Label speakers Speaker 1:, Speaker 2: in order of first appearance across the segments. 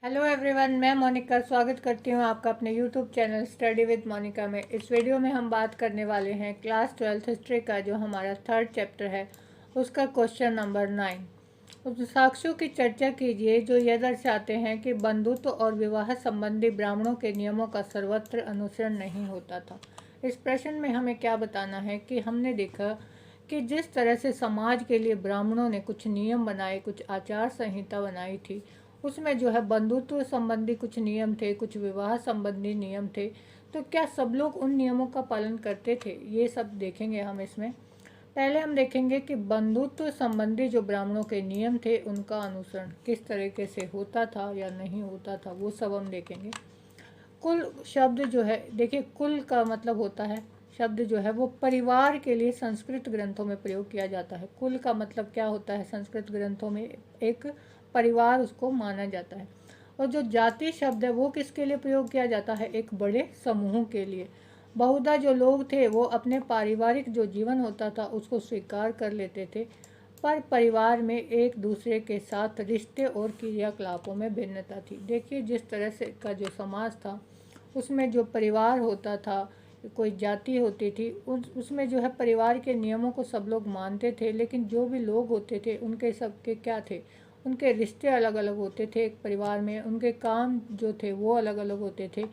Speaker 1: Hello everyone, मैं मोनिका स्वागत करती हूँ आपका अपने YouTube channel study with Monika में। इस वीडियो में हम बात करने वाले हैं क्लास 12th हिस्ट्री का जो हमारा थर्ड चैप्टर है उसका क्वेश्चन नंबर 9। उस साक्ष्यों की चर्चा कीजिए जो यह दर्शाते हैं कि बंधुत्व और विवाह संबंधी ब्राह्मणों के नियमों का सर्वत्र अनुसरण नहीं होता था। इस प्रश्न में हमें क्या बताना है कि हमने देखा कि जिस तरह से समाज के लिए ब्राह्मणों ने कुछ नियम बनाए, कुछ आचार संहिता बनाई थी, उसमें जो है बंधुत्व संबंधी कुछ नियम थे, कुछ विवाह संबंधी नियम थे। तो क्या सब लोग उन नियमों का पालन करते थे, ये सब देखेंगे हम इसमें। पहले हम देखेंगे कि बंधुत्व संबंधी जो ब्राह्मणों के नियम थे उनका अनुसरण किस तरीके से होता था या नहीं होता था, वो सब हम देखेंगे। कुल शब्द जो है, देखिए कुल का मतलब होता है, शब्द जो है वो परिवार के लिए संस्कृत ग्रंथों में प्रयोग किया जाता है। कुल का मतलब क्या होता है संस्कृत ग्रंथों में, एक परिवार उसको माना जाता है। और जो जाति शब्द है वो किसके लिए प्रयोग किया जाता है, एक बड़े समूह के लिए। बहुधा जो लोग थे वो अपने पारिवारिक जो जीवन होता था उसको स्वीकार कर लेते थे, पर परिवार में एक दूसरे के साथ रिश्ते और क्रियाकलापों में भिन्नता थी। देखिए जिस तरह से का जो समाज था उसमें जो परिवार होता था, कोई जाति होती थी, उसमें जो है परिवार के नियमों को सब लोग मानते थे, लेकिन जो भी लोग होते थे उनके सबके क्या थे, उनके रिश्ते अलग अलग होते थे। एक परिवार में उनके काम जो थे वो अलग अलग होते थे।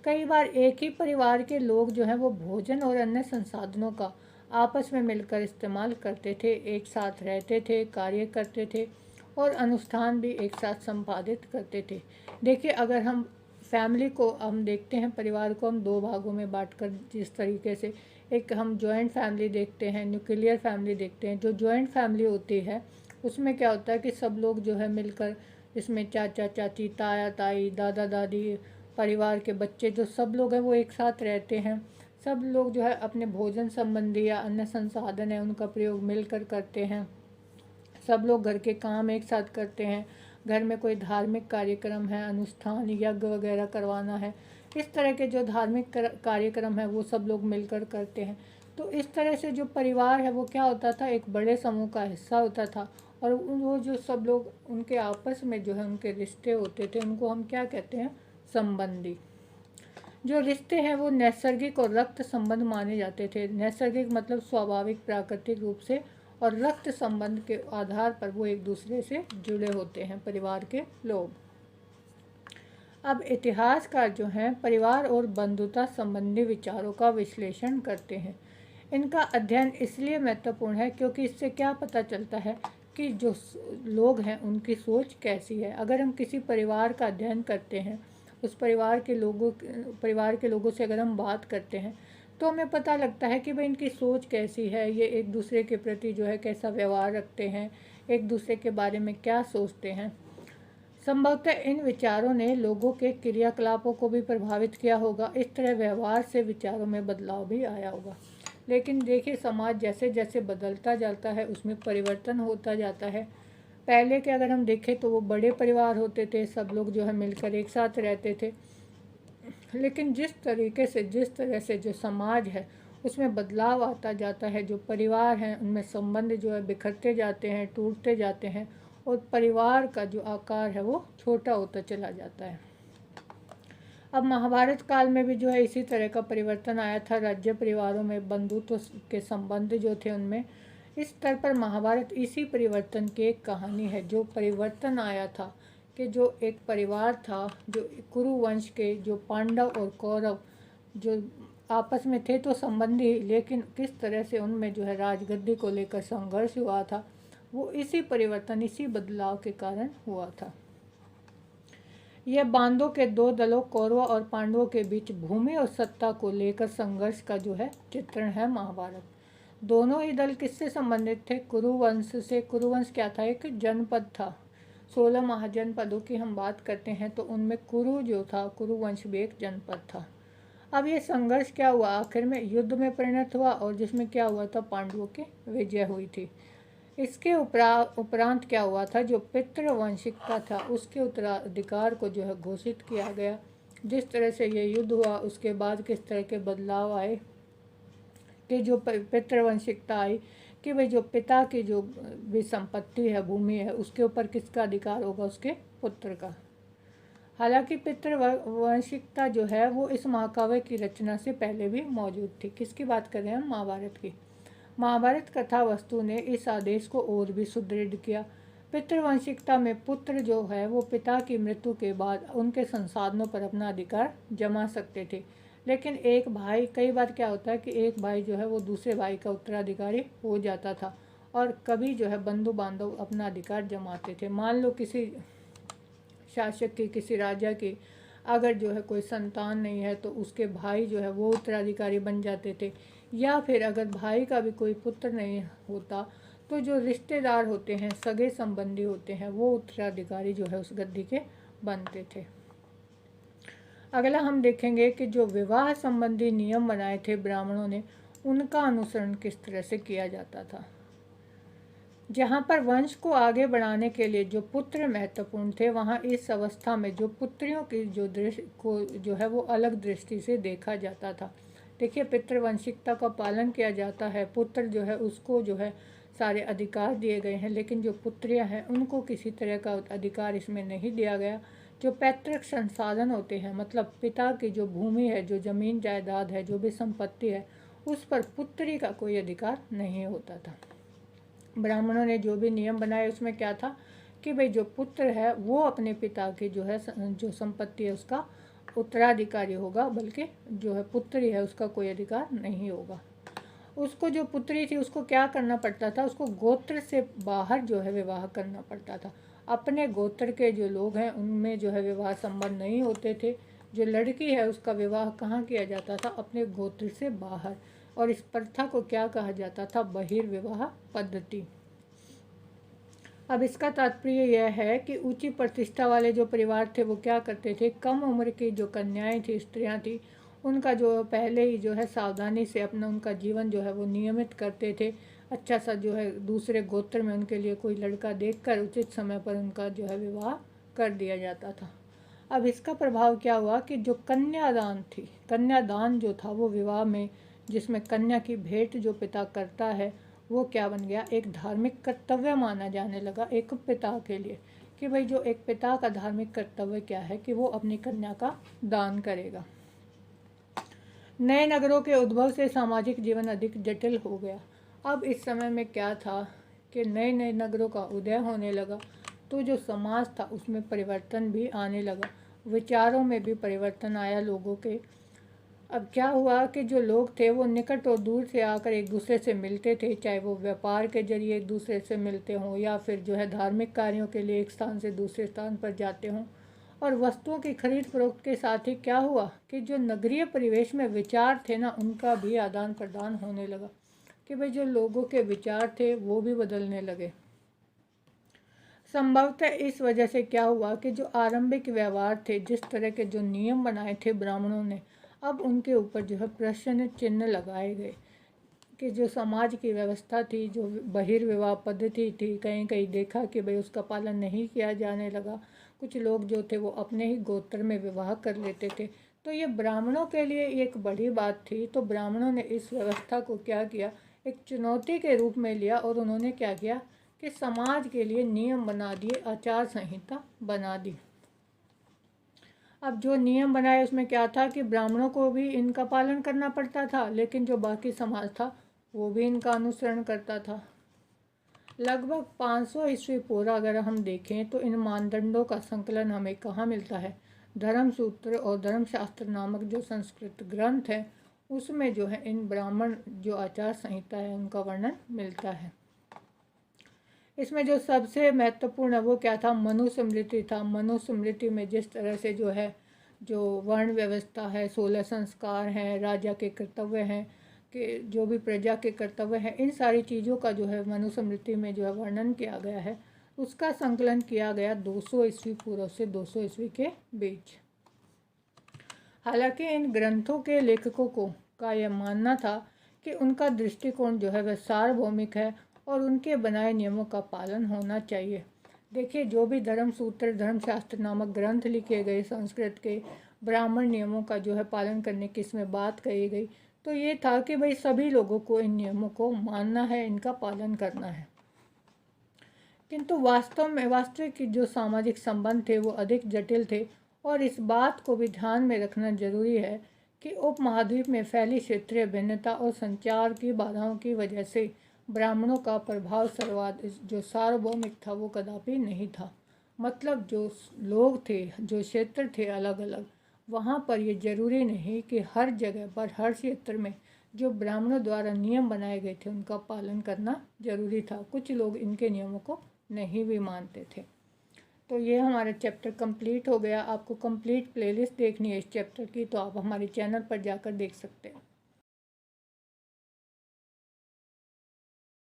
Speaker 1: कई बार एक ही परिवार के लोग जो हैं वो भोजन और अन्य संसाधनों का आपस में मिलकर इस्तेमाल करते थे, एक साथ रहते थे, कार्य करते थे और अनुष्ठान भी एक साथ संपादित करते थे। देखिए अगर हम फैमिली को हम देखते हैं, परिवार को हम दो भागों में बांटकर, जिस तरीके से एक हम जॉइंट फैमिली देखते हैं, न्यूक्लियर फैमिली देखते हैं। जो जॉइंट फैमिली होती है उसमें क्या होता है कि सब लोग जो है मिलकर, इसमें चाचा चाची, ताया ताई, दादा दादी, परिवार के बच्चे, जो सब लोग हैं वो एक साथ रहते हैं। सब लोग जो है अपने भोजन संबंधी या अन्य संसाधन है उनका प्रयोग मिलकर करते हैं। सब लोग घर के काम एक साथ करते हैं। घर में कोई धार्मिक कार्यक्रम है, अनुष्ठान, यज्ञ वगैरह करवाना है, इस तरह के जो धार्मिक कार्यक्रम है वो सब लोग मिलकर करते हैं। तो इस तरह से जो परिवार है वो क्या होता था, एक बड़े समूह का हिस्सा होता था। और वो जो सब लोग उनके आपस में जो है उनके रिश्ते होते थे, उनको हम क्या कहते हैं, संबंधी। जो रिश्ते हैं वो नैसर्गिक और रक्त संबंध माने जाते थे। नैसर्गिक मतलब स्वाभाविक प्राकृतिक रूप से, और रक्त संबंध के आधार पर वो एक दूसरे से जुड़े होते हैं परिवार के लोग। अब इतिहासकार जो हैं परिवार और बंधुता संबंधी विचारों का विश्लेषण करते हैं। इनका अध्ययन इसलिए महत्वपूर्ण है क्योंकि इससे क्या पता चलता है कि जो लोग हैं उनकी सोच कैसी है। अगर हम किसी परिवार का अध्ययन करते हैं, उस परिवार के लोगों से अगर हम बात करते हैं तो हमें पता लगता है कि भाई इनकी सोच कैसी है, ये एक दूसरे के प्रति जो है कैसा व्यवहार रखते हैं, एक दूसरे के बारे में क्या सोचते हैं। संभवतः इन विचारों ने लोगों के क्रियाकलापों को भी प्रभावित किया होगा। इस तरह व्यवहार से विचारों में बदलाव भी आया होगा। लेकिन देखिए समाज जैसे जैसे बदलता जाता है उसमें परिवर्तन होता जाता है। पहले के अगर हम देखें तो वो बड़े परिवार होते थे, सब लोग जो है मिलकर एक साथ रहते थे। लेकिन जिस तरह से जो समाज है उसमें बदलाव आता जाता है, जो परिवार हैं उनमें संबंध जो है बिखरते जाते हैं, टूटते जाते हैं, और परिवार का जो आकार है वो छोटा होता चला जाता है। अब महाभारत काल में भी जो है इसी तरह का परिवर्तन आया था। राज्य परिवारों में बंधुत्व के संबंध जो थे उनमें, इस स्तर पर महाभारत इसी परिवर्तन की एक कहानी है। जो परिवर्तन आया था कि जो एक परिवार था, जो कुरु वंश के जो पांडव और कौरव जो आपस में थे तो संबंधी, लेकिन किस तरह से उनमें जो है राजगद्दी को लेकर संघर्ष हुआ था, वो इसी परिवर्तन, इसी बदलाव के कारण हुआ था। यह बांधों के दो दलों कौरवों और पांडवों के बीच भूमि और सत्ता को लेकर संघर्ष का जो है चित्रण है महाभारत। दोनों ही दल किससे संबंधित थे, कुरुवंश से। कुरुवंश क्या था, एक जनपद था। 16 महाजनपदों की हम बात करते हैं तो उनमें कुरु जो था, कुरुवंश भी एक जनपद था। अब ये संघर्ष क्या हुआ, आखिर में युद्ध में परिणत हुआ, और जिसमें क्या हुआ था, पांडवों की विजय हुई थी। इसके उपरांत क्या हुआ था, जो पितृवंशिकता था उसके उत्तराधिकार को जो है घोषित किया गया। जिस तरह से ये युद्ध हुआ उसके बाद किस तरह के बदलाव आए कि जो पितृवंशिकता आई कि भाई जो पिता की जो भी संपत्ति है, भूमि है, उसके ऊपर किसका अधिकार होगा, उसके पुत्र का। हालांकि पितृवंशिकता जो है वो इस महाकाव्य की रचना से पहले भी मौजूद थी। किसकी बात कर रहे हैं हम? महाभारत की। महाभारत कथा वस्तु ने इस आदेश को और भी सुदृढ़ किया। पितृवंशिकता में पुत्र जो है वो पिता की मृत्यु के बाद उनके संसाधनों पर अपना अधिकार जमा सकते थे, लेकिन एक भाई, कई बार क्या होता है कि एक भाई जो है वो दूसरे भाई का उत्तराधिकारी हो जाता था, और कभी जो है बंधु बांधव अपना अधिकार जमाते थे। मान लो किसी शासक की, किसी राजा की अगर जो है कोई संतान नहीं है तो उसके भाई जो है वो उत्तराधिकारी बन जाते थे, या फिर अगर भाई का भी कोई पुत्र नहीं होता तो जो रिश्तेदार होते हैं, सगे संबंधी होते हैं, वो उत्तराधिकारी जो है उस गद्दी के बनते थे। अगला हम देखेंगे कि जो विवाह संबंधी नियम बनाए थे ब्राह्मणों ने, उनका अनुसरण किस तरह से किया जाता था। जहाँ पर वंश को आगे बढ़ाने के लिए जो पुत्र महत्वपूर्ण थे, वहाँ इस अवस्था में जो पुत्रियों की जो दृष्टि को जो है वो अलग दृष्टि से देखा जाता था। देखिए, पितृवंशिकता का पालन किया जाता है, पुत्र जो है उसको जो है सारे अधिकार दिए गए हैं, लेकिन जो पुत्रियां हैं उनको किसी तरह का अधिकार इसमें नहीं दिया गया। जो पैतृक संसाधन होते हैं, मतलब पिता की जो भूमि है, जो ज़मीन जायदाद है, जो भी संपत्ति है, उस पर पुत्री का कोई अधिकार नहीं होता था। ब्राह्मणों ने जो भी नियम बनाए उसमें क्या था कि भाई जो पुत्र है वो अपने पिता की जो है जो संपत्ति है उसका उत्तराधिकारी होगा, बल्कि जो है पुत्री है उसका कोई अधिकार नहीं होगा। उसको जो पुत्री थी उसको क्या करना पड़ता था? उसको गोत्र से बाहर जो है विवाह करना पड़ता था। अपने गोत्र के जो लोग हैं उनमें जो है विवाह संबंध नहीं होते थे। जो लड़की है उसका विवाह कहाँ किया जाता था? अपने गोत्र से बाहर। और इस प्रथा को क्या कहा जाता था? बहिर्विवाह पद्धति। अब इसका तात्पर्य यह है कि ऊंची प्रतिष्ठा वाले जो परिवार थे वो क्या करते थे? कम उम्र की जो कन्याएं थी, स्त्रियां थी, उनका जो पहले ही जो है सावधानी से अपना उनका जीवन जो है वो नियमित करते थे। अच्छा सा जो है दूसरे गोत्र में उनके लिए कोई लड़का देखकर उचित समय पर उनका जो है विवाह कर दिया जाता था। अब इसका प्रभाव क्या हुआ कि जो कन्यादान थी, कन्यादान जो था वो विवाह में जिसमें कन्या की भेंट जो पिता करता है वो क्या बन गया? एक धार्मिक कर्तव्य माना जाने लगा एक पिता के लिए, कि भाई जो एक पिता का धार्मिक कर्तव्य क्या है कि वो अपनी कन्या का दान करेगा। नए नगरों के उद्भव से सामाजिक जीवन अधिक जटिल हो गया। अब इस समय में क्या था कि नए नए नगरों का उदय होने लगा, तो जो समाज था उसमें परिवर्तन भी आने लगा, विचारों में भी परिवर्तन आया लोगों के। अब क्या हुआ कि जो लोग थे वो निकट और दूर से आकर एक दूसरे से मिलते थे, चाहे वो व्यापार के जरिए एक दूसरे से मिलते हों या फिर जो है धार्मिक कार्यों के लिए एक स्थान से दूसरे स्थान पर जाते हों। और वस्तुओं की खरीद फरोख्त के साथ ही क्या हुआ कि जो नगरीय परिवेश में विचार थे ना, उनका भी आदान प्रदान होने लगा, कि भाई जो लोगों के विचार थे वो भी बदलने लगे। संभवतः इस वजह से क्या हुआ कि जो आरंभिक व्यवहार थे, जिस तरह के जो नियम बनाए थे ब्राह्मणों ने, अब उनके ऊपर जो है प्रश्न चिन्ह लगाए गए कि जो समाज की व्यवस्था थी, जो बहिर्विवाह पद्धति थी, कहीं कहीं देखा कि भाई उसका पालन नहीं किया जाने लगा। कुछ लोग जो थे वो अपने ही गोत्र में विवाह कर लेते थे। तो ये ब्राह्मणों के लिए एक बड़ी बात थी। तो ब्राह्मणों ने इस व्यवस्था को क्या किया? एक चुनौती के रूप में लिया, और उन्होंने क्या किया कि समाज के लिए नियम बना दिए, आचार संहिता बना दी। अब जो नियम बनाए उसमें क्या था कि ब्राह्मणों को भी इनका पालन करना पड़ता था, लेकिन जो बाकी समाज था वो भी इनका अनुसरण करता था। लगभग 500 ईस्वी पूर्व अगर हम देखें तो इन मानदंडों का संकलन हमें कहाँ मिलता है? धर्मसूत्र और धर्मशास्त्र नामक जो संस्कृत ग्रंथ है उसमें जो है इन ब्राह्मण जो आचार संहिता है उनका वर्णन मिलता है। इसमें जो सबसे महत्वपूर्ण है वो क्या था? मनुस्मृति था। मनुस्मृति में जिस तरह से जो है जो वर्ण व्यवस्था है, 16 संस्कार हैं, राजा के कर्तव्य हैं, कि जो भी प्रजा के कर्तव्य हैं, इन सारी चीज़ों का जो है मनुस्मृति में जो है वर्णन किया गया है। उसका संकलन किया गया 200 ईस्वी पूर्व से 200 ईस्वी के बीच। हालांकि इन ग्रंथों के लेखकों का यह मानना था कि उनका दृष्टिकोण जो है वह सार्वभौमिक है और उनके बनाए नियमों का पालन होना चाहिए। देखिए, जो भी धर्मसूत्र, धर्मशास्त्र नामक ग्रंथ लिखे गए संस्कृत के, ब्राह्मण नियमों का जो है पालन करने की इसमें बात कही गई, तो ये था कि भाई सभी लोगों को इन नियमों को मानना है, इनका पालन करना है। किंतु वास्तविक जो सामाजिक संबंध थे वो अधिक जटिल थे और इस बात को भी ध्यान में रखना जरूरी है कि उपमहाद्वीप में फैली क्षेत्रीय भिन्नता और संचार की बाधाओं की वजह से ब्राह्मणों का प्रभाव सर्वाधिक जो सार्वभौमिक था वो कदापि नहीं था। मतलब जो लोग थे, जो क्षेत्र थे अलग अलग, वहाँ पर ये जरूरी नहीं कि हर जगह पर हर क्षेत्र में जो ब्राह्मणों द्वारा नियम बनाए गए थे उनका पालन करना जरूरी था। कुछ लोग इनके नियमों को नहीं भी मानते थे। तो ये हमारा चैप्टर कंप्लीट हो गया। आपको कंप्लीट प्लेलिस्ट देखनी है इस चैप्टर की तो आप हमारे चैनल पर जाकर देख सकते हैं।